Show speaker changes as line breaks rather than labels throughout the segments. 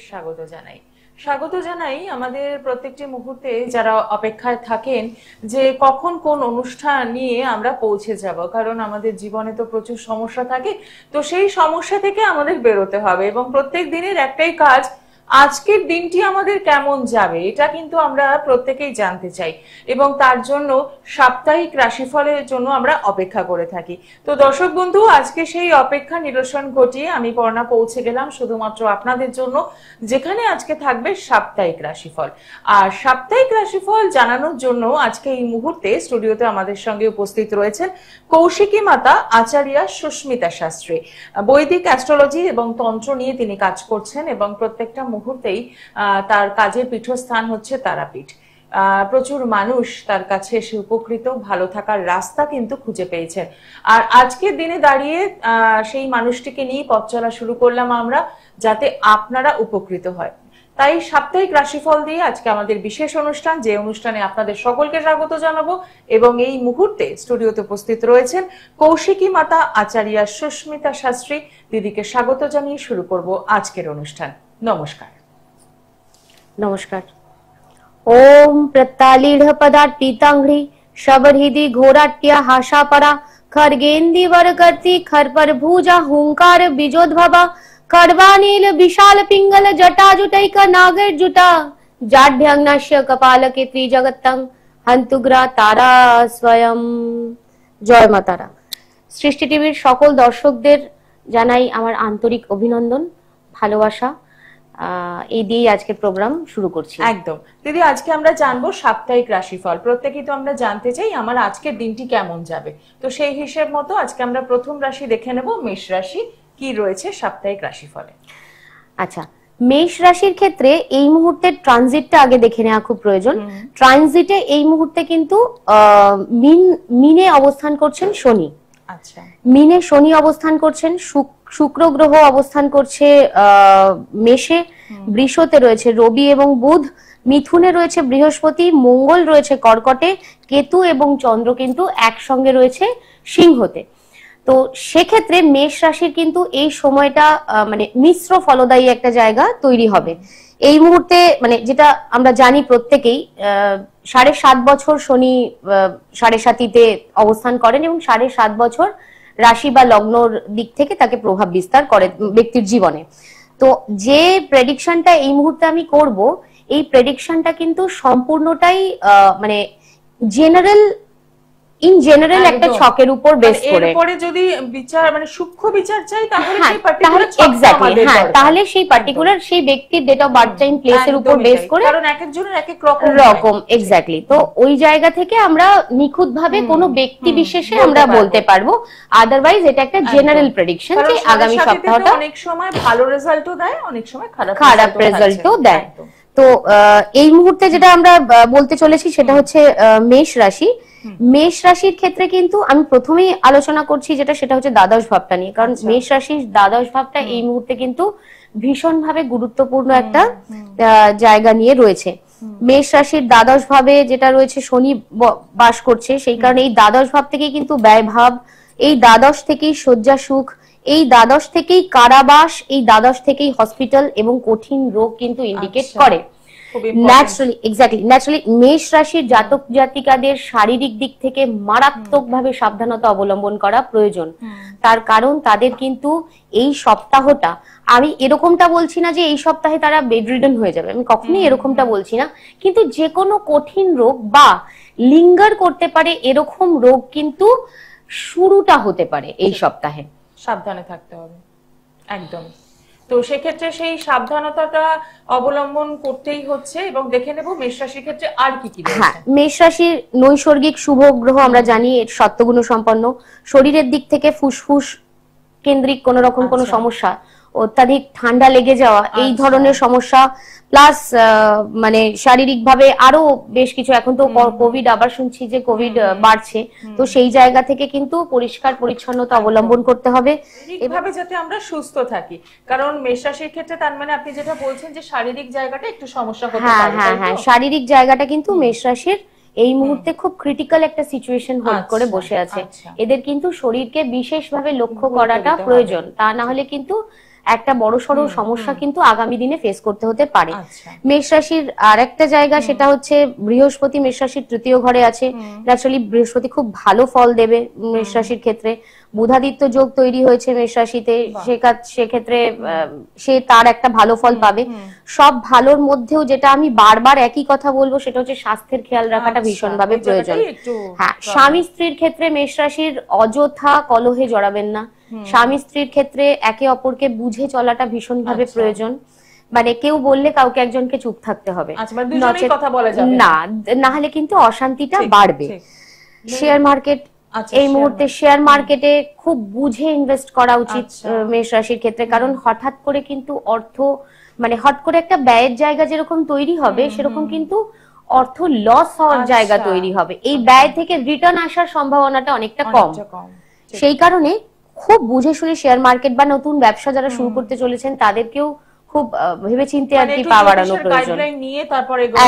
স্বাগত জানাই। স্বাগত জানাই আমাদের প্রত্যেকটি মুহূর্তে যারা অপেক্ষায় থাকেন যে কখন কোন অনুষ্ঠান নিয়ে আমরা পৌঁছে যাব, কারণ আমাদের জীবনে তো প্রচুর সমস্যা থাকে। তো সেই সমস্যা থেকে আমাদের বেরোতে হবে এবং প্রত্যেক দিনের একটাই কাজ, আজকের দিনটি আমাদের কেমন যাবে এটা কিন্তু আমরা প্রত্যেকেই জানতে চাই এবং তার জন্য সাপ্তাহিক রাশিফলের জন্য আমরা অপেক্ষা করে থাকি। তো দর্শক বন্ধু, আজকে সেই অপেক্ষা নিরসন ঘটিয়ে আমি পর্ণা পৌঁছে গেলাম শুধুমাত্র আপনাদের জন্য, যেখানে আজকে থাকবে সাপ্তাহিক রাশিফল। আর সাপ্তাহিক রাশিফল জানানোর জন্য আজকে এই মুহূর্তে স্টুডিওতে আমাদের সঙ্গে উপস্থিত রয়েছেন কৌশিকী মাতা আচার্যা সুস্মিতা শাস্ত্রী। বৈদিক অ্যাস্ট্রোলজি এবং তন্ত্র নিয়ে তিনি কাজ করছেন এবং প্রত্যেকটা মুহূর্তেই তার কাজের পীঠস্থান হচ্ছে তারাপীঠ। প্রচুর মানুষ তার কাছে এসে উপকৃত, ভালো থাকার রাস্তা কিন্তু খুঁজে পেয়েছেন। আর আজকের দিনে দাঁড়িয়ে সেই মানুষটিকে নিয়ে পথ চলা শুরু করলাম আমরা, যাতে আপনারা উপকৃত হয়। তাই সাপ্তাহিক রাশিফল দিয়ে আজকে আমাদের বিশেষ অনুষ্ঠান, যে অনুষ্ঠানে আপনাদের সকলকে স্বাগত জানাবো। এবং এই মুহূর্তে স্টুডিওতে উপস্থিত রয়েছেন কৌশিকী মাতা আচার্যা সুস্মিতা শাস্ত্রী। দিদিকে স্বাগত জানিয়ে শুরু করব আজকের অনুষ্ঠান। নমস্কার।
নমস্কার। ওম প্রত্যালীঢ় পদাৎ পীতাঙ্ঘ্রি শবরহৃদি ঘোরাট্য হাসাপরা খর্গেন্দি বরকর্তি খরপর ভুজা হুঙ্কার বিজোদ্ভবা खड़वानील विशाल पिंगल जटा जुटैक नागर जुटा जाढ्यंगनाश्य कपालके त्रिजगत्तं हंतुग्रा तारा स्वयं। জয় মা তারা। সৃষ্টি টিভির সকল দর্শকদের জানাই আমার আন্তরিক অভিনন্দন, ভালোবাসা। এই দিয়ে আজকের প্রোগ্রাম শুরু করছি।
একদম দিদি, আজকে আমরা জানবো সাপ্তাহিক রাশিফল। প্রত্যেকেই তো আমরা জানতে চাই আমার আজকের দিনটি কেমন যাবে। তো সেই হিসেব মতো আজকে আমরা প্রথম রাশি দেখে নেব, মেষ রাশি কি রয়েছে সাপ্তাহিক রাশিফলে।
আচ্ছা, মেষ রাশির ক্ষেত্রে এই মুহূর্তে ট্রানজিটটা আগে দেখে নেওয়া খুব প্রয়োজন। ট্রানজিটে এই মুহূর্তে কিন্তু মিনে অবস্থান করছেন শনি।
আচ্ছা,
মিনে শনি অবস্থান করছেন, শুক্র গ্রহ অবস্থান করছে মেষে, বৃষতে রয়েছে রবি এবং বুধ, মিথুনে রয়েছে বৃহস্পতি, মঙ্গল রয়েছে কর্কটে, কেতু এবং চন্দ্র কিন্তু একসঙ্গে রয়েছে সিংহতে। তো সেক্ষেত্রে মেষ রাশির কিন্তু এই সময়টা মানে মিশ্র ফলদায়ী একটা জায়গা তৈরি হবে এই মুহূর্তে। মানে যেটা আমরা জানি প্রত্যেকেই, 7.5 বছর শনি 7.5তে অবস্থান করেন এবং 7.5 বছর রাশি বা লগ্নর দিক থেকে তাকে প্রভাব বিস্তার করে ব্যক্তির জীবনে। তো যে প্রেডিকশনটা এই মুহূর্তে আমি করব, এই প্রেডিকশনটা কিন্তু সম্পূর্ণটাই মানে জেনারেল একটা ছকের উপর বেস করে।
এরপরে যদি বিচার মানে সূক্ষ্ম বিচার চাই তাহলে
সেই পার্টিকুলার সেই ব্যক্তির ডেট অফ বার্থ টাইম প্লেসের উপর বেস করে,
কারণ এক একজনের এক এক রকম।
এক্স্যাক্টলি। তো ওই জায়গা থেকে আমরা নিখুঁত ভাবে কোনো ব্যক্তি বিশেষে আমরা বলতে পারবো। আদারওয়াইজ এটা একটা জেনারেল প্রেডিকশন যে আগামী সপ্তাহটা
অনেক সময় ভালো রেজাল্টও দেয়, অনেক সময়
খারাপ রেজাল্টও দেয়। তো এই মুহূর্তে যেটা আমরা বলতে চলেছি সেটা হচ্ছে মেষ রাশি। মেষ রাশির ক্ষেত্রে কিন্তু আমি প্রথমেই আলোচনা করছি সেটা হচ্ছে দ্বাদশ ভাবটা নিয়ে, কারণ মেষ রাশির দ্বাদশ ভাবটা এই মুহূর্তে কিন্তু ভীষণভাবে গুরুত্বপূর্ণ একটা জায়গা নিয়ে রয়েছে। মেষ রাশির দ্বাদশ ভাবে যেটা রয়েছে শনি বাস করছে, সেই কারণে এই দ্বাদশ ভাব থেকে কিন্তু ব্যয় ভাব, এই দ্বাদশ থেকেই শয্যা সুখ, এই দ্বাদশ থেকেই কারাবাস, এই দ্বাদশ থেকেই হসপিটাল এবং কঠিন রোগ কিন্তু ইন্ডিকেট করে। ন্যাচারালি মেষ রাশির জাতক জাতিকাদের শারীরিক দিক থেকে মারাত্মকভাবে সাবধানতা অবলম্বন করা প্রয়োজন। তার কারণ তাদের কিন্তু এই সপ্তাহটা, আমি এরকমটা বলছি না যে এই সপ্তাহে তারা বেডরিডেন হয়ে যাবে, আমি কখনোই এরকমটা বলছি না, কিন্তু যে কোনো কঠিন রোগ বা লিঙ্গার করতে পারে এরকম রোগ কিন্তু শুরুটা হতে পারে এই সপ্তাহে।
সাবধানে থাকতে হবে একদম। তো সেক্ষেত্রে সেই সাবধানতাটা অবলম্বন করতেই হচ্ছে। এবং দেখে নেব মেষ রাশির ক্ষেত্রে আর কি কি।
হ্যাঁ, মেষ রাশির নৈসর্গিক শুভ গ্রহ আমরা জানি সত্যগুণ সম্পন্ন। শরীরের দিক থেকে ফুসফুস কেন্দ্রিক কোন রকম কোন সমস্যা, অত্যাধিক ঠান্ডা লেগে যাওয়া, এই ধরনের সমস্যা, প্লাস মানে শারীরিক ভাবে আরো বেশ কিছু, এখন তো কোভিড আবার শুনছি যে কোভিড বাড়ছে, তো সেই জায়গা থেকে কিন্তু পরিষ্কার পরিচ্ছন্নতা অবলম্বন করতে হবে
এভাবে যাতে আমরা সুস্থ থাকি। কারণ মেষ রাশির ক্ষেত্রে তার মানে আপনি যেটা বলছেন যে শারীরিক জায়গাটা একটু সমস্যা হতে পারে।
হ্যাঁ, শারীরিক জায়গাটা কিন্তু মেষ রাশির এই মুহূর্তে খুব ক্রিটিক্যাল একটা সিচুয়েশন হোল্ড করে বসে আছে। এদের কিন্তু শরীরকে বিশেষভাবে লক্ষ্য করাটা প্রয়োজন, তা না হলে কিন্তু একটা বড়সড় সমস্যা কিন্তু আগামী দিনে ফেস করতে হতে পারে।
আচ্ছা।
মেষ রাশির আর একটা জায়গা, সেটা হচ্ছে বৃহস্পতি মেষ রাশির তৃতীয় ঘরে আছে। ন্যাচারালি বৃহস্পতি খুব ভালো ফল দেবে মেষ রাশির ক্ষেত্রে। বুধাদিত্য যোগ তৈরি হয়েছে মেষ রাশিতে, সেক্ষেত্রে সে তার একটা ভালো ফল পাবে। সব ভালোর মধ্যেও যেটা আমি বারবার একই কথা বলবো, সেটা হচ্ছে স্বাস্থ্যের খেয়াল রাখাটা ভীষণভাবে প্রয়োজন। হ্যাঁ, স্বামী স্ত্রীর ক্ষেত্রে মেষ রাশির অযথা কলহে জড়াবেন না। স্বামী স্ত্রীর ক্ষেত্রে একে অপরকে বুঝে চলাটা ভীষণভাবে প্রয়োজন। মানে কেউ বললে কাউকে একজনকে চুপ থাকতে হবে, না হলে কিন্তু অশান্তিটা বাড়বে। শেয়ার মার্কেট, এই মুহূর্তে শেয়ার মার্কেটে খুব বুঝে ইনভেস্ট করা উচিত মেষ রাশির ক্ষেত্রে, কারণ হঠাৎ করে কিন্তু অর্থ, মানে হট করে একটা ব্যয়ের জায়গা যেরকম তৈরি হবে, সেরকম কিন্তু অর্থ লস হওয়ার জায়গা তৈরি হবে। এই ব্যয় থেকে রিটার্ন আসার সম্ভাবনাটা অনেকটা কম। সেই কারণে খুব বুঝে শুনে শেয়ার মার্কেট বা নতুন ব্যবসা যারা শুরু করতে চলেছেন, তাদেরকেও খুব ভেবে চিন্তে আর কি পা বাড়ানো প্রয়োজন।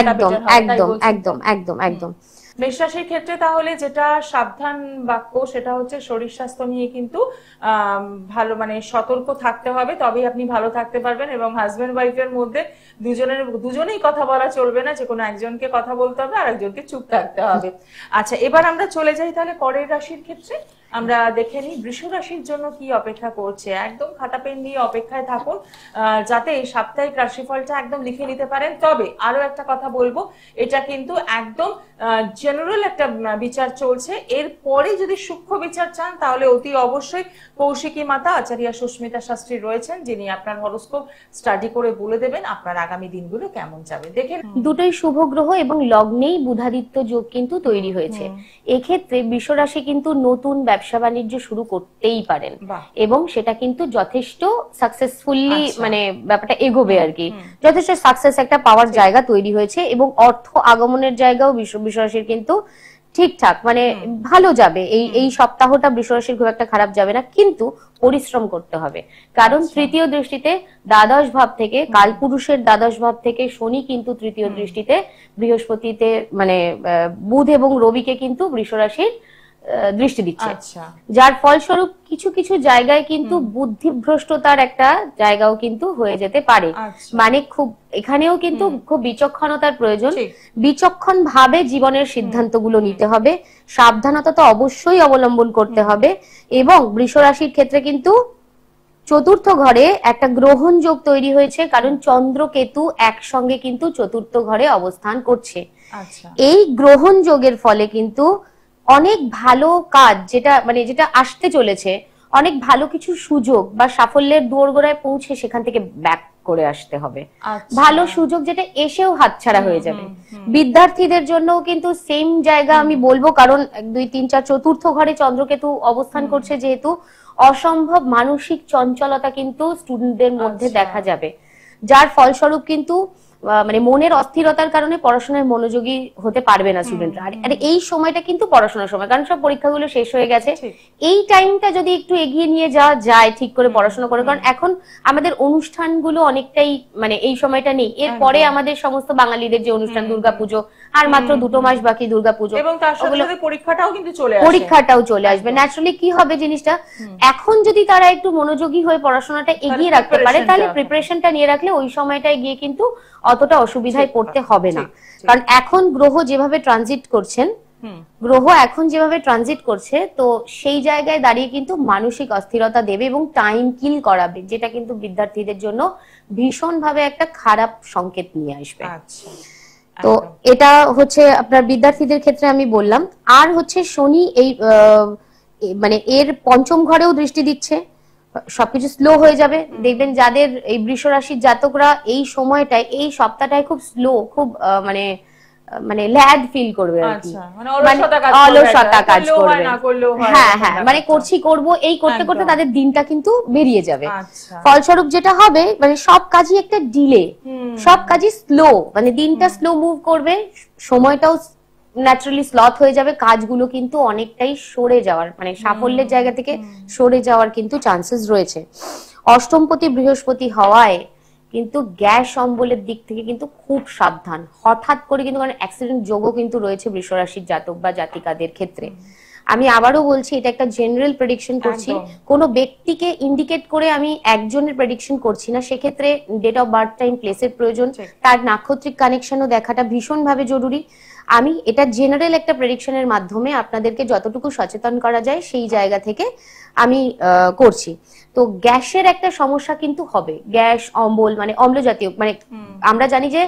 একদম একদম একদম একদম একদম।
মেষ রাশির ক্ষেত্রে তাহলে যেটা সাবধান বাক্য, সেটা হচ্ছে শরীর স্বাস্থ্য নিয়ে কিন্তু ভালো, মানে সতর্ক থাকতে হবে, তবেই আপনি ভালো থাকতে পারবেন। এবং হাজবেন্ড ওয়াইফের মধ্যে দুজনেই কথা বলা চলবে না, যে কোনো একজনকে কথা বলতে হবে আর একজনকে চুপ থাকতে হবে। আচ্ছা, এবার আমরা চলে যাই তাহলে পরের রাশির ক্ষেত্রে। আমরা দেখে নিই বৃষ রাশির জন্য কি অপেক্ষা করছে। একদম খাতা পেন নিয়ে অপেক্ষায় থাকুন, যাতে এই সাপ্তাহিক রাশিফলটা একদম লিখে নিতে পারেন। তবে আরো একটা কথা বলবো, এটা কিন্তু একদম জেনারেল একটা বিচার চলছে। এরপরে যদি সূক্ষ্ম বিচার চান, তাহলে অতি অবশ্যই কৌশিকী মাতা আচার্য সুস্মিতা শাস্ত্রী রয়েছেন, যিনি আপনার হরোস্কোপ স্টাডি করে বলে দেবেন আপনার আগামী দিনগুলো কেমন যাবে। দেখেন,
দুটোই শুভ গ্রহ এবং লগ্নেই বুধাদিত্য যোগ কিন্তু তৈরি হয়েছে। এক্ষেত্রে বৃষ রাশি কিন্তু নতুন ব্যবসা বাণিজ্য শুরু করতেই পারেন, এবং সেটা কিন্তু যথেষ্ট সাকসেসফুলি, মানে ব্যাপারটা এগোবে আর কি। যথেষ্ট সাকসেস একটা পাওয়ার জায়গা তৈরি হয়েছে, এবং অর্থ আগমনের জায়গাও বৃষ রাশির কিন্তু ঠিকঠাক, মানে ভালো যাবে। এই সপ্তাহটা বৃষ রাশির খুব একটা খারাপ যাবে না, কিন্তু পরিশ্রম করতে হবে। কারণ তৃতীয় দৃষ্টিতে দ্বাদশ ভাব থেকে, কালপুরুষের দ্বাদশ ভাব থেকে শনি কিন্তু তৃতীয় দৃষ্টিতে বৃহস্পতিতে, মানে বুধ এবং রবিকে কিন্তু বৃষ রাশির দৃষ্টি দিচ্ছে। যার ফলস্বরূপ কিছু কিছু জায়গায় কিন্তু বুদ্ধিভ্রষ্টতার একটা জায়গাও কিন্তু হয়ে যেতে পারে। মানে খুব এখানেও কিন্তু খুব বিচক্ষণতার প্রয়োজন। বিচক্ষণ ভাবে জীবনের সিদ্ধান্তগুলো নিতে হবে, সাবধানতা তো অবশ্যই অবলম্বন করতে হবে। এবং বৃষ রাশির ক্ষেত্রে কিন্তু চতুর্থ ঘরে একটা গ্রহণ যোগ তৈরি হয়েছে, কারণ চন্দ্র কেতু একসঙ্গে কিন্তু চতুর্থ ঘরে অবস্থান করছে। এই গ্রহণ যোগের ফলে কিন্তু অনেক ভালো কাজ, যেটা আসতে চলেছে, অনেক ভালো কিছু সুযোগ বা সাফল্যের দোরগোড়ায় পৌঁছে সেখান থেকে ব্যাক করে আসতে হবে। ভালো সুযোগ যেটা এসেও হাতছাড়া হয়ে যাবে। বিদ্যার্থীদের জন্যও কিন্তু সেম জায়গা আমি বলবো, কারণ 1 2 3 4 চতুর্থ ঘরে চন্দ্রকেতু অবস্থান করছে, যেহেতু অসম্ভব মানসিক চঞ্চলতা কিন্তু স্টুডেন্টদের মধ্যে দেখা যাবে, যার ফলস্বরূপ কিন্তু মানে মনের অস্থিরতার কারণে পড়াশোনায় মনোযোগী হতে পারবে না স্টুডেন্টরা। আর এই সময়টা কিন্তু পড়াশোনার সময়, কারণ সব পরীক্ষাগুলো শেষ হয়ে গেছে। এই টাইমটা যদি একটু এগিয়ে নিয়ে যাওয়া যায় ঠিক করে পড়াশোনা করে, কারণ এখন আমাদের অনুষ্ঠানগুলো অনেকটাই, মানে এই সময়টা নেই। এরপরে আমাদের সমস্ত বাঙালিদের যে অনুষ্ঠান, দুর্গাপুজো, আর মাত্র 2 মাস বাকি দুর্গাপুজো,
এবং তার সাথে পরীক্ষাটাও কিন্তু
চলে আসবে। ন্যাচারালি কি হবে জিনিসটা, এখন যদি তারা একটু মনোযোগী হয়ে পড়াশোনাটা এগিয়ে রাখতে পারে, তাহলে প্রিপারেশনটা নিয়ে রাখলে ওই সময়টায় গিয়ে কিন্তু অতটা অসুবিধায় পড়তে হবে না। কারণ এখন গ্রহ যেভাবে ট্রানজিট করছে, তো সেই জায়গায় দাঁড়িয়ে কিন্তু মানসিক অস্থিরতা দেবে এবং টাইম কিল করাবে, যেটা কিন্তু বিদ্যার্থীদের জন্য ভীষণ ভাবে একটা খারাপ সংকেত নিয়ে আসবে। তো এটা হচ্ছে আপনার বিদ্যার্থীদের ক্ষেত্রে আমি বললাম। আর হচ্ছে শনি এই মানে এর পঞ্চম ঘরেও দৃষ্টি দিচ্ছে, সবকিছু স্লো হয়ে যাবে। দেখবেন যাদের এই বৃষ রাশির জাতকরা এই সময়টায়, এই সপ্তাহটায় খুব স্লো, খুব মানে ল্যাড ফিল করবে আর কি, অলসতা কাজ করবে। হ্যাঁ হ্যাঁ, মানে করবো এই করতে করতে তাদের দিনটা কিন্তু বেরিয়ে যাবে। ফলস্বরূপ যেটা হবে, মানে সব কাজই একটা ডিলে, সব কাজই স্লো, মানে দিনটা স্লো মুভ করবে, সময়টাও ন্যাচারালি স্লথ হয়ে যাবে, কাজগুলো কিন্তু অনেকটাই সরে যাওয়ার, মানে সাফল্যের জায়গা থেকে সরে যাওয়ার কিন্তু চান্সেস রয়েছে। অষ্টমপতি বৃহস্পতি হওয়ায় কিন্তু গ্যাস অম্বলের দিক থেকে কিন্তু খুব সাবধান। হঠাৎ করে কিন্তু, কারণ অ্যাক্সিডেন্ট যোগও কিন্তু রয়েছে বৃষ রাশির জাতক বা জাতিকাদের ক্ষেত্রে। আমি আবারও বলছি, এটা একটা জেনারেল প্রেডিকশন করছি, কোনো ব্যক্তিকে ইন্ডিকেট করে আমি একজনের প্রেডিকশন করছি না। সেক্ষেত্রে ডেট অফ বার্থ, টাইম, প্লেসের প্রয়োজন, তার নাক্ষত্রিক কানেকশনও দেখাটা ভীষণভাবে জরুরি। আমি এটা জেনারেল একটা প্রেডিকশনের মাধ্যমে আপনাদেরকে যতটুকু সচেতন করা যায় সেই জায়গা থেকে আমি করছি। তো গ্যাসের একটা সমস্যা কিন্তু হবে, গ্যাস, অম্বল, মানে অম্ল জাতীয়, মানে আমরা জানি যে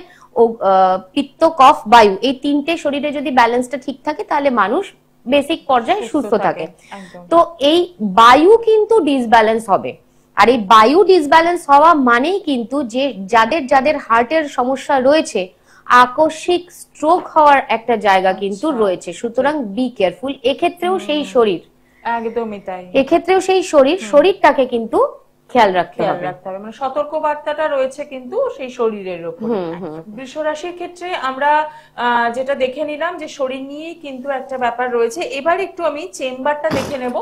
পিত্ত, কফ, বায়ু, এই তিনটে শরীরে যদি ব্যালেন্সটা ঠিক থাকে তাহলে মানুষ বেসিক পর্যায়ে সুস্থ থাকে। তো এই বায়ু কিন্তু ডিসব্যালেন্স হবে, আর এই বায়ু ডিসব্যালেন্স হওয়া মানেই কিন্তু যে যাদের যাদের হার্টের সমস্যা রয়েছে, আকস্মিক স্ট্রোক হওয়ার একটা জায়গা কিন্তু রয়েছে। সুতরাং বি কেয়ারফুল। এক্ষেত্রেও সেই শরীর, একদমই তাই, এক্ষেত্রেও সেই শরীরটাকে কিন্তু খেয়াল রাখতে হবে,
মানে সতর্ক বার্তাটা রয়েছে কিন্তু সেই শরীরের উপর। বৃষ রাশির ক্ষেত্রে আমরা যেটা দেখে নিলাম যে শরীর নিয়ে কিন্তু একটা ব্যাপার রয়েছে। এবার একটু আমি চেম্বারটা দেখে নেব।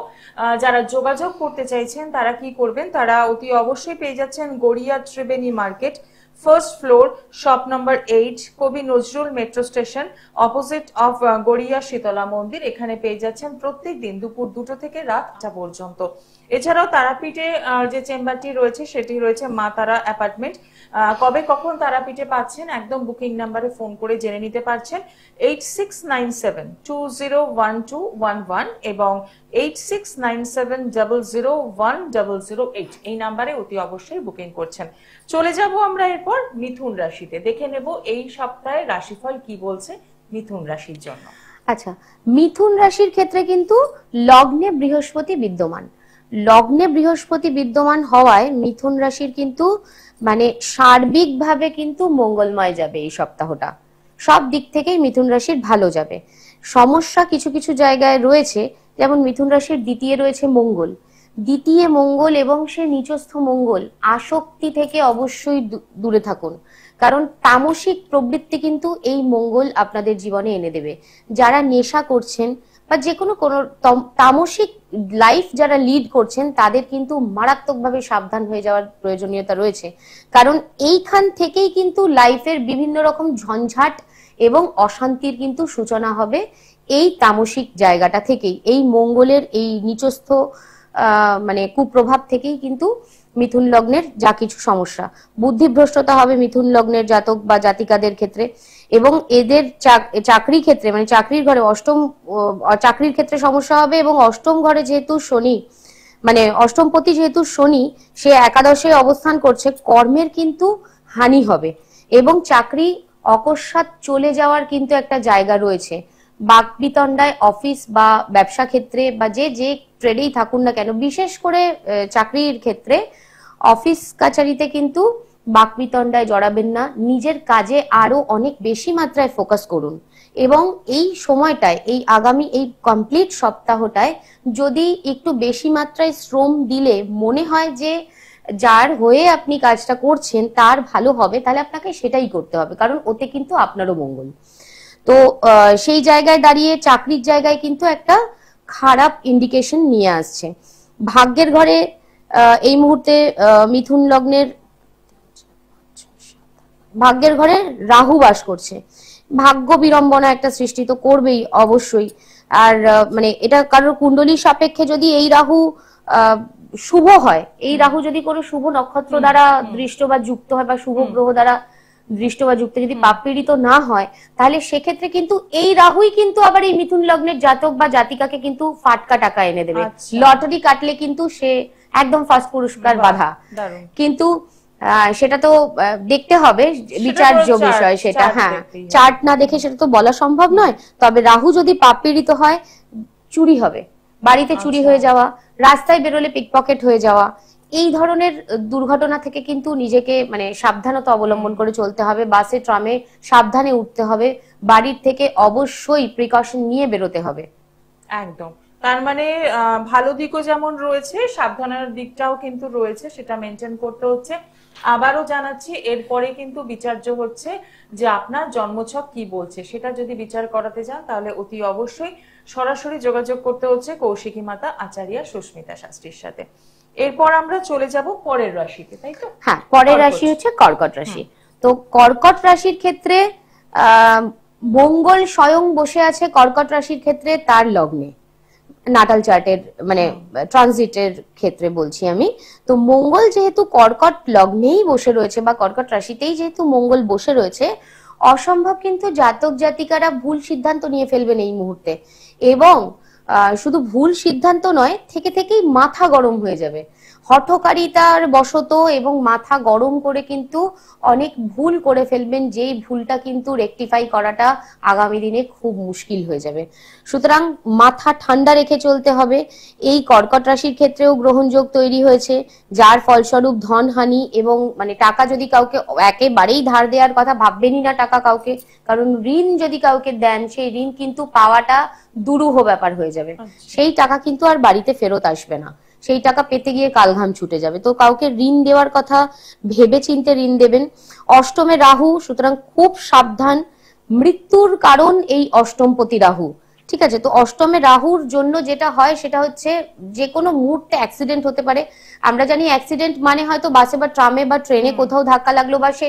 যারা যোগাযোগ করতে চাইছেন তারা কি করবেন, তারা অতি অবশ্যই পেয়ে যাচ্ছেন Garia Triveni market, first floor, shop number 8, Kabi Nazrul metro station, opposite of Garia Shitala Mandir. এখানে পেয়ে যাচ্ছেন প্রত্যেক দিন দুপুর 2টো থেকে রাত 8টা পর্যন্ত। এছাড়াও তারাপীঠে যে চেম্বারটি রয়েছে সেটি রয়েছে মা তারা অ্যাপার্টমেন্ট। কবে কখন তারাপীঠে পাচ্ছেন একদম বুকিং নাম্বারে ফোন করে জেনে নিতে পারছেন, 8697201211 এবং 8697001008 এই নাম্বারে অতি অবশ্যই বুকিং করছেন। চলে যাব আমরা এরপর মিথুন রাশিতে, দেখে নেব এই সপ্তাহে রাশিফল কি বলছে মিথুন রাশির জন্য।
আচ্ছা, মিথুন রাশির ক্ষেত্রে কিন্তু লগ্নে বৃহস্পতি বিদ্যমান। লগ্নে বৃহস্পতি বিদ্যমান হওয়ায় মিথুন রাশির কিন্তু মানে সার্বিকভাবে কিন্তু মঙ্গলময় যাবে এই সপ্তাহটা। সব দিক থেকেই মিথুন রাশির ভালো যাবে। সমস্যা কিছু কিছু জায়গায় রয়েছে, যেমন মিথুন রাশির দ্বিতীয় রয়েছে মঙ্গল। দ্বিতীয় মঙ্গল এবং সে নিচস্থ মঙ্গল, আসক্তি থেকে অবশ্যই দূরে থাকুন, কারণ তামসিক প্রবৃত্তি কিন্তু এই মঙ্গল আপনাদের জীবনে এনে দেবে। যারা নেশা করছেন বা যে কোনো তামসিক লাইফ যারা লিড করছেন তাদের কিন্তু মারাত্মকভাবে সাবধান হয়ে যাওয়ার প্রয়োজনীয়তা রয়েছে, কারণ এইখান থেকেই কিন্তু লাইফের বিভিন্ন রকম ঝঞ্ঝাট এবং অশান্তির কিন্তু সূচনা হবে। এই তামসিক জায়গাটা থেকেই, এই মঙ্গলের এই নিচস্থ মানে কুপ্রভাব থেকেই কিন্তু মিথুন লগ্নের যা কিছু সমস্যা, বুদ্ধিভ্রষ্টতা হবে মিথুন লগ্নের জাতক বা জাতিকাদের ক্ষেত্রে। এবং এদের চাকরি ক্ষেত্রে, মানে চাকরির ঘরে চাকরির ক্ষেত্রে সমস্যা হবে। এবং অষ্টম ঘরে যেহেতু শনি, মানে অষ্টমপতি যেহেতু শনি, সে একাদশে অবস্থান করছে, কর্মের কিন্তু হানি হবে এবং চাকরি অকস্মাৎ চলে যাওয়ার কিন্তু একটা জায়গা রয়েছে। বাকবিতণ্ডায় অফিস বা ব্যবসা ক্ষেত্রে বা যে যে ট্রেডেই থাকুন না কেন, বিশেষ করে চাকরির ক্ষেত্রে অফিস কাছারিতে কিন্তু বাকবিতণ্ডায় জড়াবেন না, নিজের কাজে আরো অনেক বেশি মাত্রায় ফোকাস করুন। এবং এই সময়টায়, এই আগামী এই কমপ্লিট সপ্তাহটায় যদি একটু বেশি মাত্রায় শ্রম দিলে মনে হয় যে যার হয়ে আপনি কাজটা করছেন তার ভালো হবে, তাহলে আপনাকে সেটাই করতে হবে, কারণ ওতে কিন্তু আপনারও মঙ্গল। তো সেই জায়গায় দাঁড়িয়ে চাকরির জায়গায় কিন্তু একটা খারাপ ইন্ডিকেশন নিয়ে আসছে। ভাগ্যের ঘরে এই মুহূর্তে মিথুন লগ্নের ভাগ্যের ঘরে রাহু বাস করছে। ভাগ্য বিড়ম্বনা একটা সৃষ্টি তো করবেই অবশ্যই। আর মানে এটা কারোর কুণ্ডলীর সাপেক্ষে যদি এই রাহু শুভ হয়, এই রাহু যদি কোনো শুভ নক্ষত্র দ্বারা দৃষ্ট বা যুক্ত হয় বা শুভ গ্রহ দ্বারা দৃষ্ট বা যুক্ত যদি পাপ পীড়িত না হয়, তাহলে সেক্ষেত্রে কিন্তু এই রাহুই কিন্তু আবার এই মিথুন লগ্নের জাতক বা জাতিকাকে কিন্তু ফাটকা টাকা এনে দেবে। লটারি কাটলে কিন্তু সে একদম ফার্স্ট পুরস্কার বাধা, কিন্তু সেটা তো দেখতে হবে, বিচার্য বিষয় সেটা। হ্যাঁ, চার্ট না দেখে সেটা তো বলা সম্ভব নয়। তবে রাহু যদি পাপ পীড়িত হয়, চুরি হবে, বাড়িতে চুরি হয়ে যাওয়া, রাস্তায় বেরোলে পিকপকেট হয়ে যাওয়া, এই ধরনের দুর্ঘটনা থেকে কিন্তু নিজেকে মানে সাবধানতা অবলম্বন করে চলতে হবে। বাসে ট্রামে সাবধানে উঠতে হবে, বাড়ির থেকে অবশ্যই প্রিকশন নিয়ে বেরোতে হবে।
একদম, তার মানে ভালো দিকও যেমন রয়েছে, সাবধানের দিকটাও কিন্তু রয়েছে, সেটা মেনটেন করতে হচ্ছে। আবারও জানাচ্ছি, এরপরে কিন্তু বিচার্য হচ্ছে যে আপনার জন্মছক কি বলছে, সেটা যদি বিচার করাতে যান তাহলে অতি অবশ্যই সরাসরি যোগাযোগ করতে হচ্ছে কৌশিকী মাতা আচার্যা সুস্মিতা শাস্ত্রীর সাথে। এরপর আমরা চলে যাব পরের রাশিতে, তাই তো?
হ্যাঁ, পরের রাশি হচ্ছে কর্কট রাশি। তো কর্কট রাশির ক্ষেত্রে মঙ্গল স্বয়ং বসে আছে কর্কট রাশির ক্ষেত্রে তার লগ্নে। নাটাল চার্টের মানে ট্রানজিটের ক্ষেত্রে বলছি আমি। তো মঙ্গল যেহেতু কর্কট লগ্নেই বসে রয়েছে বা কর্কট রাশিতেই যেহেতু মঙ্গল বসে রয়েছে, অসম্ভব কিন্তু জাতক জাতিকারা ভুল সিদ্ধান্ত নিয়ে ফেলবেন এই মুহূর্তে। এবং শুধু ভুল সিদ্ধান্ত নয়, থেকে থেকেই মাথা গরম হয়ে যাবে, হঠকারিতার বশত এবং মাথা গরম করে কিন্তু অনেক ভুল করে ফেলবেন, যেই ভুলটা কিন্তু রেকটিফাই করাটা আগামী দিনে খুব মুশকিল হয়ে যাবে। সুতরাং মাথা ঠান্ডা রেখে চলতে হবে। এই কর্কট রাশির ক্ষেত্রেও গ্রহণযোগ তৈরি হয়েছে, যার ফলস্বরূপ ধন হানি এবং মানে টাকা যদি কাউকে একেবারেই ধার দেওয়ার কথা ভাববেনই না টাকা কাউকে, কারণ ঋণ যদি কাউকে দেন সেই ঋণ কিন্তু পাওয়াটা দুরূহ ব্যাপার হয়ে যাবে। সেই টাকা কিন্তু আর বাড়িতে ফেরত আসবে না, সেই টাকা পেতে গিয়ে কালঘাম ছুটে যাবে। তো কাউকে ঋণ দেওয়ার কথা ভেবে চিন্তে ঋণ দেবেন। অষ্টমে রাহু, সুতরাং খুব সাবধান, মৃত্যুর কারণ এই অষ্টমপতি রাহু। ঠিক আছে, তো অষ্টমে রাহুর জন্য যেটা হয় সেটা হচ্ছে যে কোনো মুহূর্তে অ্যাক্সিডেন্ট হতে পারে। আমরা জানি অ্যাক্সিডেন্ট মানে হয়তো বাসে বা ট্রামে বা ট্রেনে কোথাও ধাক্কা লাগলো বা সে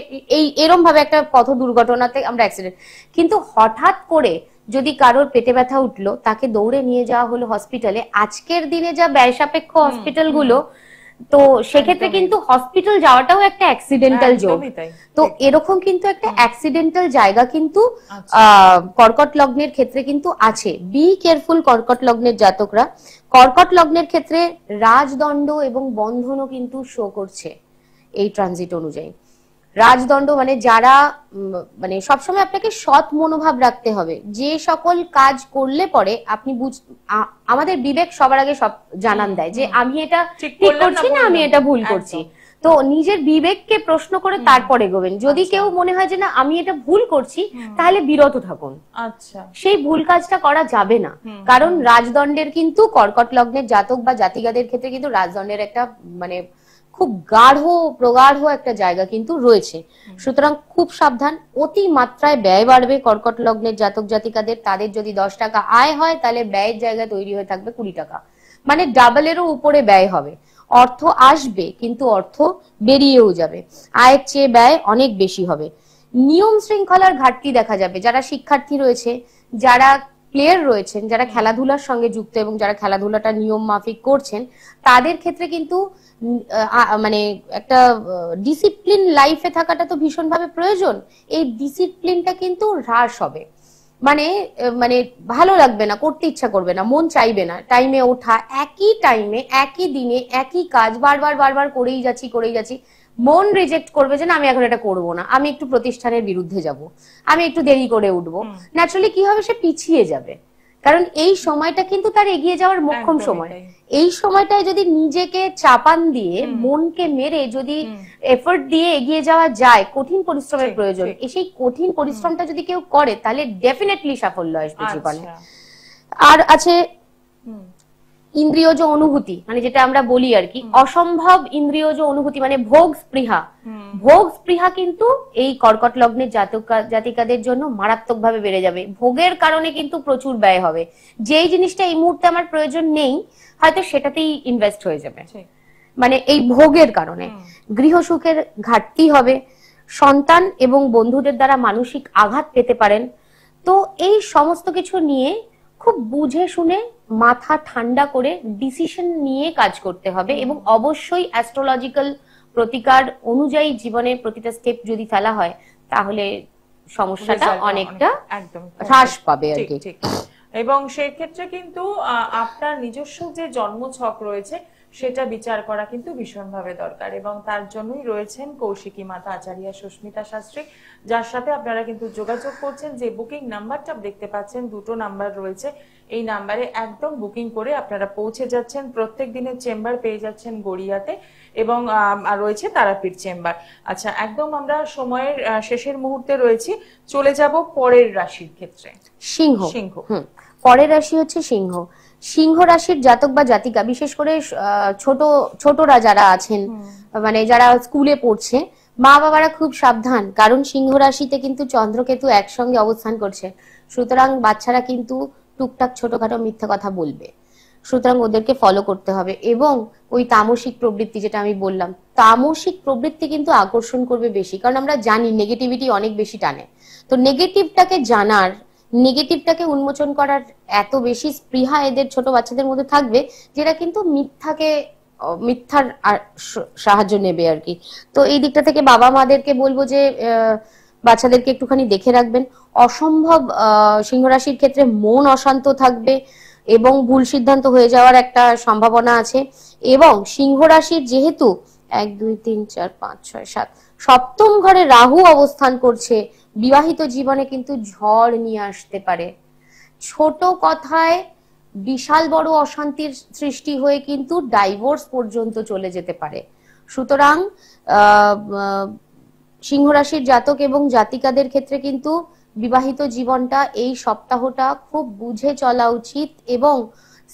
এরম ভাবে একটা পথ দুর্ঘটনাতে আমরা অ্যাক্সিডেন্ট, কিন্তু হঠাৎ করে যদি কারোর পেটে ব্যথা উঠলো, তাকে দৌড়ে নিয়ে যাওয়া হলো হসপিটালে, আজকের দিনে যা ব্যয় সাপেক্ষ হসপিটাল গুলো, তো সেক্ষেত্রে কিন্তু হসপিটাল যাওয়াটাও একটা অ্যাক্সিডেন্টাল যোগ। তো এরকম কিন্তু একটা অ্যাক্সিডেন্টাল জায়গা কিন্তু কর্কট লগ্নের ক্ষেত্রে কিন্তু আছে। বি কেয়ারফুল কর্কট লগ্নের জাতকরা। কর্কট লগ্নের ক্ষেত্রে রাজদণ্ড এবং বন্ধনও কিন্তু শো করছে এই ট্রানজিট অনুযায়ী। রাজদণ্ড মানে যারা মানে সবসময় আপনাকে সৎ মনোভাব রাখতে হবে। যে সকল কাজ করলে পরে আপনি আমাদের বিবেক সবার আগে সব জানান দেয় যে আমি এটা ঠিক করছি না, আমি এটা ভুল করছি। তো নিজের বিবেককে প্রশ্ন করে তারপরে এগোবেন। যদি কেউ মনে হয় যে না আমি এটা ভুল করছি, তাহলে বিরত থাকুন। আচ্ছা, সেই ভুল কাজটা করা যাবে না, কারণ রাজদণ্ডের কিন্তু কর্কট লগ্নের জাতক বা জাতিকাদের ক্ষেত্রে কিন্তু রাজদণ্ডের একটা মানে খুব প্রগাঢ় একটা জায়গা কিন্তু রয়েছে। সুতরাং খুব সাবধান, অতি মাত্রায় ব্যয় বাড়বে কর্কট লগ্নের জাতক জাতিকাদের। তাদের যদি 10 টাকা আয় হয়, তাহলে ব্যয়ের জায়গা তৈরি হয়ে থাকবে 20 টাকা, মানে ডাবলেরও উপরে ব্যয় হবে। অর্থ আসবে কিন্তু অর্থ বেরিয়েও যাবে, আয়ের চেয়ে ব্যয় অনেক বেশি হবে। নিয়ম শৃঙ্খলার ঘাটতি দেখা যাবে। যারা শিক্ষার্থী রয়েছে, যারা প্লেয়ার রয়েছেন, যারা খেলাধুলার সঙ্গে যুক্ত এবং যারা খেলাধুলাটা নিয়ম মাফিক করছেন, তাদের ক্ষেত্রে কিন্তু মানে একটা ডিসিপ্লিন লাইফে থাকাটা তো ভীষণভাবে প্রয়োজন। এই ডিসিপ্লিনটা কিন্তু হ্রাস হবে, মানে মানে ভালো লাগবে না, করতে ইচ্ছা করবে না, মন চাইবে না। টাইমে ওঠা, একই টাইমে একই দিনে একই কাজ বারবার করেই যাচ্ছি, মন রিজেক্ট করবে যে না আমি এখন এটা করবো না, আমি একটু প্রতিষ্ঠানের বিরুদ্ধে যাব, আমি একটু দেরি করে উঠবো। ন্যাচারালি কি হবে, সে পিছিয়ে যাবে। কারণ এই সময়টা কিন্তু তার এগিয়ে যাওয়ার মোক্ষম সময়। এই সময়টায় যদি নিজেকে চাপান দিয়ে মনকে মেরে যদি এফোর্ট দিয়ে এগিয়ে যাওয়া যায়, কঠিন পরিশ্রমের প্রয়োজন, সেই কঠিন পরিশ্রমটা যদি কেউ করে তাহলে ডেফিনেটলি সাফল্য আসবে জীবনে। আর আছে ইন্দ্রিয়জ অনুভূতি, মানে যেটা আমরা বলি আর কি অসম্ভব ইন্দ্রিয়জ অনুভূতি, মানে ভোগ স্পৃহা কিন্তু এই কর্কট লগ্নের জাতিকাদের জন্য মারাত্মকভাবে বেড়ে যাবে। ভোগের কারণে কিন্তু প্রচুর ব্যয় হবে। যেই জিনিসটা এই মুহূর্তে আমার প্রয়োজন নেই, হয়তো সেটাতেই ইনভেস্ট হয়ে যাবে, মানে এই ভোগের কারণে। গৃহসুখের ঘাটতি হবে, সন্তান এবং বন্ধুদের দ্বারা মানসিক আঘাত পেতে পারেন। তো এই সমস্ত কিছু নিয়ে খুব বুঝে শুনে মাথা ঠান্ডা করে ডিসিশন নিয়ে কাজ করতে হবে, এবং অবশ্যই অ্যাস্ট্রোলজিক্যাল প্রতিকার অনুযায়ী জীবনের প্রতিটা স্টেপ যদি ফেলা হয়, তাহলে সমস্যাটা অনেকটা হ্রাস পাবে আর কি।
এবং সেই ক্ষেত্রে কিন্তু আপনার নিজস্ব যে জন্মছক রয়েছে সেটা বিচার করা কিন্তু ভীষণভাবে দরকার, এবং তার জন্যই রয়েছেন কৌশিকী মাতা আচার্য সুস্মিতা শাস্ত্রী, যার সাথে আপনারা কিন্তু যোগাযোগ করছেন। যে বুকিং নাম্বারটা দেখতে পাচ্ছেন, 2টো নাম্বার রয়েছে, এই নাম্বারে একদম বুকিং করে আপনারা পৌঁছে যাচ্ছেন। প্রত্যেক দিনের চেম্বার পেয়ে যাচ্ছেন গড়িয়াতে, এবং রয়েছে তারাপীঠ চেম্বার। আচ্ছা, একদম আমরা সময়ের শেষের মুহূর্তে রয়েছি, চলে যাব পরের রাশির ক্ষেত্রে।
সিংহ। পরের রাশি হচ্ছে সিংহ। সিংহ রাশির জাতক বা জাতিকা, বিশেষ করে ছোটরা যারা আছেন, মানে যারা স্কুলে পড়ছে, মা বাবারা খুব সাবধান, কারণ সিংহ রাশিতে কিন্তু চন্দ্রকেতু একসঙ্গে অবস্থান করছে। সুতরাং বাচ্চারা কিন্তু টুকটাক ছোটখাটো মিথ্যা কথা বলবে, সুতরাং ওদেরকে ফলো করতে হবে। এবং ওই তামসিক প্রবৃত্তি, যেটা আমি বললাম, তামসিক প্রবৃত্তি কিন্তু আকর্ষণ করবে বেশি, কারণ আমরা জানি নেগেটিভিটি অনেক বেশি টানে। তো নেগেটিভটাকে জানার নেগেটিভটাকে উন্মোচন করার এত বেশি স্পৃহা এদের ছোট বাচ্চাদের মধ্যে থাকবে, যেটা কিন্তু মিথ্যার সাহায্য নেবে আর কি। তো এই দিকটা থেকে বাবা মাদেরকে বলবো যে বাচ্চাদেরকে একটুখানি দেখে রাখবেন। অসম্ভব সিংহ রাশির ক্ষেত্রে মন অশান্ত থাকবে এবং ভুল সিদ্ধান্ত হয়ে যাওয়ার একটা সম্ভাবনা আছে। এবং সিংহ রাশির যেহেতু 1 2 3 4 5 6 7 সপ্তম ঘরে রাহু অবস্থান করছে, বিবাহিত জীবনে কিন্তু ঝড় নিয়ে আসতে পারে। ছোট কথায় বিশাল বড় অশান্তির সৃষ্টি হয়ে কিন্তু ডাইভোর্স পর্যন্ত চলে যেতে পারে। সুতরাং সিংহ রাশির জাতক এবং জাতিকাদের ক্ষেত্রে কিন্তু বিবাহিত জীবনটা এই সপ্তাহটা খুব বুঝে চলা উচিত এবং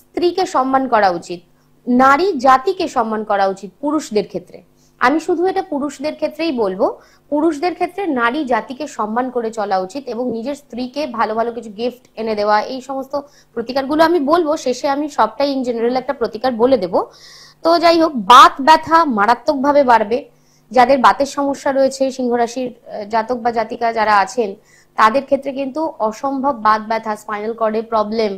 স্ত্রীকে সম্মান করা উচিত, নারী জাতিকে সম্মান করা উচিত পুরুষদের ক্ষেত্রে। আমি শুধু এটা পুরুষদের ক্ষেত্রেই বলবো, পুরুষদের ক্ষেত্রে নারী জাতিকে সম্মান করে চলা উচিত এবং নিজের স্ত্রীকে ভালো ভালো কিছু গিফট এনে দেওয়া, এই সমস্ত প্রতিকারগুলো আমি বলবো। শেষে আমি সবটাই ইন জেনারেল একটা প্রতিকার বলে দেব। তো যাই হোক, বাত ব্যথা মারাত্মকভাবে বাড়বে। যাদের বাতের সমস্যা রয়েছে, সিংহ রাশির জাতক বা জাতিকা যারা আছেন, তাদের ক্ষেত্রে কিন্তু অসম্ভব বাত ব্যথা, স্পাইনাল কর্ডে প্রবলেম,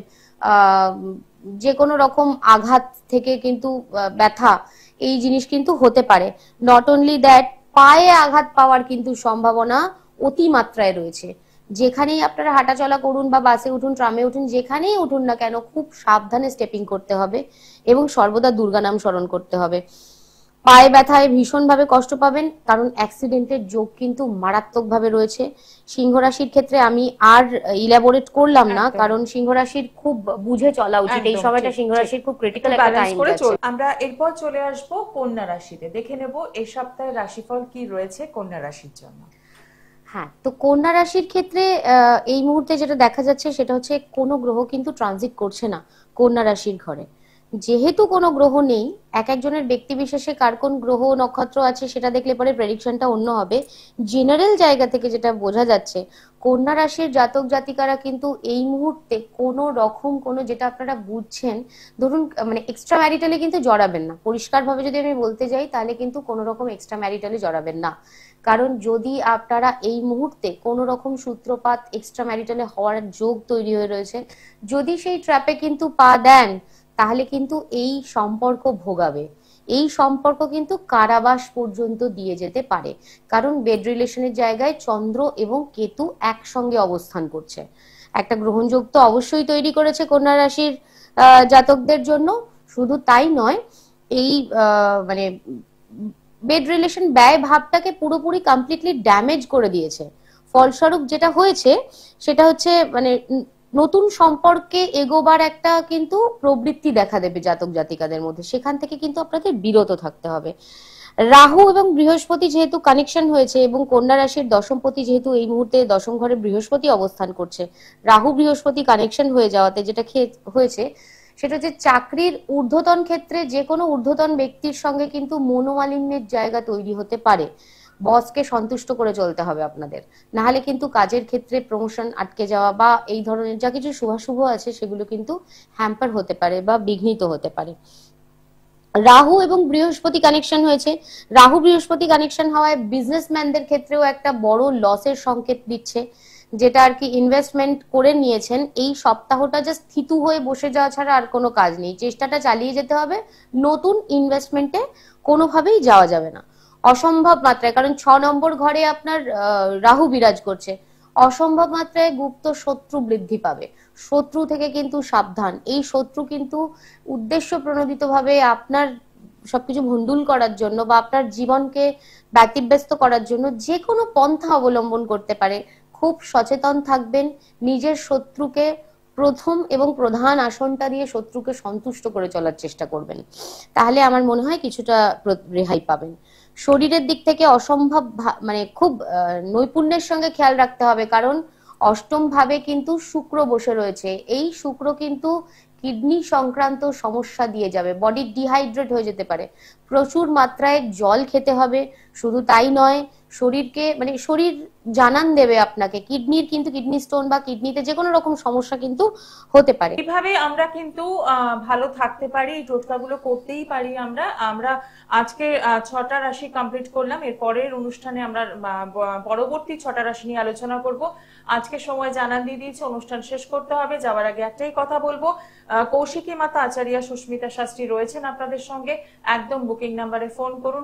যে কোনো রকম আঘাত থেকে কিন্তু ব্যথা, এই জিনিস কিন্তু হতে পারে। নট অনলি দ্যাট, পায়ে আঘাত পাওয়ার কিন্তু সম্ভাবনা অতিমাত্রায় রয়েছে। যেখানেই আপনারা হাঁটাচলা করুন বা বাসে উঠুন, ট্রামে উঠুন, যেখানেই উঠুন না কেন, খুব সাবধানে স্টেপিং করতে হবে এবং সর্বদা দুর্গা নাম স্মরণ করতে হবে। পায়ে ব্যথায় ভীষণভাবে কষ্ট পাবেন, কারণ অ্যাক্সিডেন্টের যোগ কিন্তু মারাত্মকভাবে রয়েছে। সিংহ রাশির ক্ষেত্রে আমি আর ইলাবোরেট করলাম না, কারণ সিংহ রাশির খুব বুঝে চলা উচিত। এই সময়টা সিংহ রাশির খুব ক্রিটিক্যাল একটা টাইম আছে।
আমরা এরপর চলে আসবো কন্যা রাশিতে, দেখে নেব এই সপ্তাহের রাশিফল কি রয়েছে কন্যা রাশির জন্য।
হ্যাঁ, তো কন্যা রাশির ক্ষেত্রে এই মুহূর্তে যেটা দেখা যাচ্ছে সেটা হচ্ছে কোনো গ্রহ কিন্তু ট্রানজিট করছে না কন্যা রাশির ঘরে। যেহেতু কোনো গ্রহ নেই, এক একজনের ব্যক্তি বিশেষে কার কোন গ্রহ নক্ষত্র আছে সেটা দেখলে পরে প্রেডিকশনটা অন্য হবে। জেনারেল জায়গা থেকে যেটা বোঝা যাচ্ছে, কন্যা রাশির জাতক জাতিকারা কিন্তু এই মুহূর্তে কোনো রকম কোনো, যেটা আপনারা বুঝছেন, ধরুন মানে এক্সট্রা ম্যারিটালে কিন্তু জড়াবেন না। পরিষ্কারভাবে যদি আমি বলতে যাই, তাহলে কিন্তু কোনো রকম এক্সট্রা ম্যারিটালে জড়াবেন না। কারণ যদি আপনারা এই মুহূর্তে কোনো রকম সূত্রপাত এক্সট্রা ম্যারিটালে হওয়ার যোগ তৈরি হয়ে রয়েছে, যদি সেই ট্র্যাপে কিন্তু পা দেন, তাহলে কিন্তু এই সম্পর্ক ভোগাবে। এই সম্পর্ক কিন্তু কারাবাস পর্যন্ত দিয়ে যেতে পারে, কারণ বেড রিলেশনের জায়গায় চন্দ্র এবং কেতু একসঙ্গে অবস্থান করছে। একটা গ্রহণযোগ তো অবশ্যই তৈরি করেছে কন্যা রাশির জাতকদের জন্য। শুধু তাই নয়, এই মানে বেড রিলেশন ব্যয় ভাবটাকে পুরোপুরি কমপ্লিটলি ড্যামেজ করে দিয়েছে। ফলস্বরূপ যেটা হয়েছে সেটা হচ্ছে মানে নতুন সম্পর্কে এগোবার একটা কিন্তু প্রবৃত্তি দেখা দেবে জাতক জাতিকাদের মধ্যে। সেখান থেকে কিন্তু আপনাদের বিরত থাকতে হবে। রাহু এবং বৃহস্পতি যেহেতু কানেকশন হয়েছে এবং কন্যা রাশির দশমপতি যেহেতু এই মুহূর্তে দশম ঘরে বৃহস্পতি অবস্থান করছে, রাহু বৃহস্পতি কানেকশন হয়ে যাওয়াতে যেটা হয়েছে সেটা হচ্ছে চাকরির ঊর্ধ্বতন ক্ষেত্রে যে কোনো ঊর্ধ্বতন ব্যক্তির সঙ্গে কিন্তু মনোমালিন্যের জায়গা তৈরি হতে পারে। বসকে সন্তুষ্ট করে চলতে হবে আপনাদের, না হলে কিন্তু কাজের ক্ষেত্রে প্রমোশন আটকে যাওয়া বা এই ধরনের যা কিছু শুভাশুভ আছে সেগুলো কিন্তু হ্যাম্পার হতে পারে বা বিঘ্নিত হতে পারে। রাহু এবং বৃহস্পতি কানেকশন হয়েছে, রাহু বৃহস্পতি কানেকশন হওয়ায় বিজনেসম্যানদের ক্ষেত্রেও একটা বড় লসের সংকেত দিচ্ছে। যেটা আর কি ইনভেস্টমেন্ট করে নিয়েছেন, এই সপ্তাহটা জাস্ট থিতু হয়ে বসে যাওয়া ছাড়া আর কোনো কাজ নেই। চেষ্টাটা চালিয়ে যেতে হবে, নতুন ইনভেস্টমেন্টে কোনোভাবেই যাওয়া যাবে না অসম্ভব মাত্রায়। কারণ 6 নম্বর ঘরে আপনার রাহু বিরাজ করছে, অসম্ভব মাত্রায় গুপ্ত শত্রু বৃদ্ধি পাবে। শত্রু থেকে কিন্তু সাবধান। এই শত্রু কিন্তু উদ্দেশ্য প্রণোদিত ভাবে আপনার সবকিছু ভন্ডুল করার জন্য বা আপনার জীবনকে ব্যতিব্যস্ত করার জন্য যে কোনো পন্থা অবলম্বন করতে পারে। খুব সচেতন থাকবেন, নিজের শত্রুকে প্রথম এবং প্রধান আসনটা দিয়ে শত্রুকে সন্তুষ্ট করে চলার চেষ্টা করবেন, তাহলে আমার মনে হয় কিছুটা রেহাই পাবেন। শরীরের দিক থেকে অসম্ভব মানে খুব নৈপুণ্যের সঙ্গে খেয়াল রাখতে হবে, কারণ অষ্টম ভাবে কিন্তু শুক্র বসে রয়েছে। এই শুক্র কিন্তু কিডনি সংক্রান্ত সমস্যা দিয়ে যাবে, বডি ডিহাইড্রেট হয়ে যেতে পারে। প্রচুর মাত্রায় জল খেতে হবে, শুধু তাই নয়, শরীরকে মানে শরীর জানান দেবে আপনাকে কিডনির, কিন্তু কিডনি স্টোন বা কিডনিতে যে কোনো রকম সমস্যা কিন্তু হতে পারে।
কিভাবে আমরা কিন্তু ভালো থাকতে পারি, এই টোটকাগুলো করতেই পারি আমরা। আমরা আজকে 6টা রাশি কমপ্লিট করলাম, এর পরের অনুষ্ঠানে আমরা পরবর্তী 6টা রাশি নিয়ে আলোচনা করব। আজকে সময় জানান দিয়ে দিয়েছে, অনুষ্ঠান শেষ করতে হবে। যাওয়ার আগে একটাই কথা বলবো, কৌশিকী মাতা আচার্য সুস্মিতা শাস্ত্রী রয়েছেন আপনাদের সঙ্গে, একদম বুকিং নাম্বারে ফোন করুন।